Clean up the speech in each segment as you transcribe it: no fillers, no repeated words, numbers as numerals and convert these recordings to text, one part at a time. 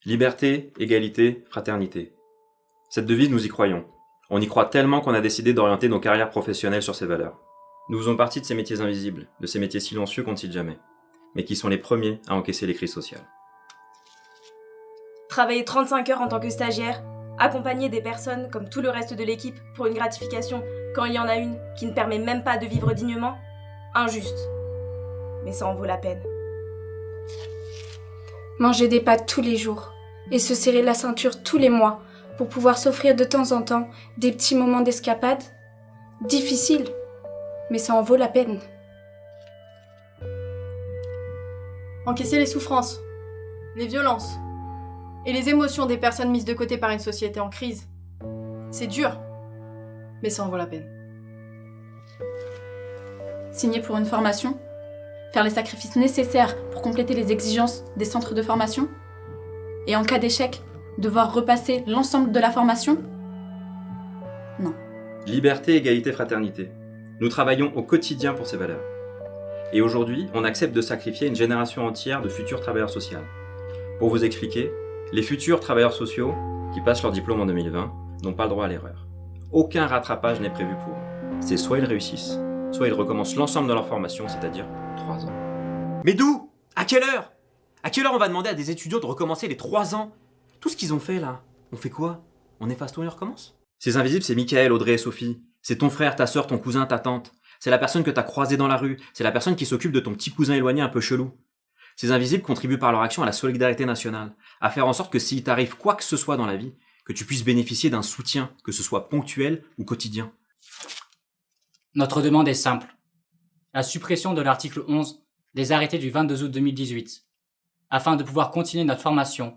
Liberté, égalité, fraternité. Cette devise, nous y croyons. On y croit tellement qu'on a décidé d'orienter nos carrières professionnelles sur ces valeurs. Nous faisons partie de ces métiers invisibles, de ces métiers silencieux qu'on ne cite jamais, mais qui sont les premiers à encaisser les crises sociales. Travailler 35 heures en tant que stagiaire, accompagner des personnes comme tout le reste de l'équipe pour une gratification quand il y en a une qui ne permet même pas de vivre dignement, injuste. Mais ça en vaut la peine. Manger des pâtes tous les jours et se serrer la ceinture tous les mois pour pouvoir s'offrir de temps en temps des petits moments d'escapade. Difficile, mais ça en vaut la peine. Encaisser les souffrances, les violences et les émotions des personnes mises de côté par une société en crise. C'est dur, mais ça en vaut la peine. Signer pour une formation, faire les sacrifices nécessaires pour compléter les exigences des centres de formation, et en cas d'échec, devoir repasser l'ensemble de la formation? Non. Liberté, égalité, fraternité. Nous travaillons au quotidien pour ces valeurs. Et aujourd'hui, on accepte de sacrifier une génération entière de futurs travailleurs sociaux. Pour vous expliquer, les futurs travailleurs sociaux qui passent leur diplôme en 2020 n'ont pas le droit à l'erreur. Aucun rattrapage n'est prévu pour eux. C'est soit ils réussissent, soit ils recommencent l'ensemble de leur formation, c'est-à-dire 3 ans. Mais d'où? À quelle heure? À quelle heure on va demander à des étudiants de recommencer les 3 ans? Tout ce qu'ils ont fait là, on fait quoi? On efface tout et on recommence? Ces invisibles, c'est Michael, Audrey et Sophie. C'est ton frère, ta sœur, ton cousin, ta tante. C'est la personne que t'as croisée dans la rue. C'est la personne qui s'occupe de ton petit cousin éloigné un peu chelou. Ces invisibles contribuent par leur action à la solidarité nationale, à faire en sorte que s'il t'arrive quoi que ce soit dans la vie, que tu puisses bénéficier d'un soutien, que ce soit ponctuel ou quotidien. Notre demande est simple. La suppression de l'article 11 des arrêtés du 22 août 2018, afin de pouvoir continuer notre formation,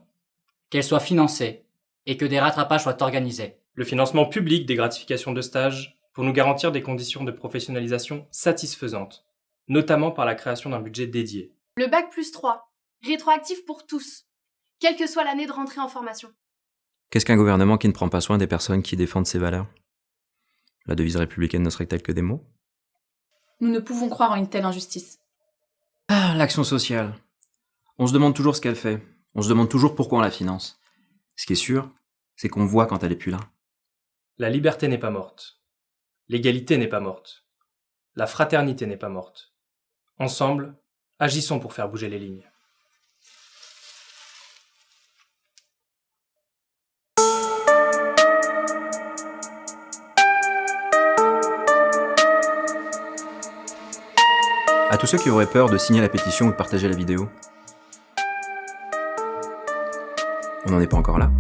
qu'elle soit financée et que des rattrapages soient organisés. Le financement public des gratifications de stage pour nous garantir des conditions de professionnalisation satisfaisantes, notamment par la création d'un budget dédié. Le bac+3, rétroactif pour tous, quelle que soit l'année de rentrée en formation. Qu'est-ce qu'un gouvernement qui ne prend pas soin des personnes qui défendent ses valeurs? La devise républicaine ne serait-elle que des mots? Nous ne pouvons croire en une telle injustice. Ah, l'action sociale. On se demande toujours ce qu'elle fait. On se demande toujours pourquoi on la finance. Ce qui est sûr, c'est qu'on voit quand elle est plus là. La liberté n'est pas morte. L'égalité n'est pas morte. La fraternité n'est pas morte. Ensemble, agissons pour faire bouger les lignes. À tous ceux qui auraient peur de signer la pétition ou de partager la vidéo, on n'en est pas encore là.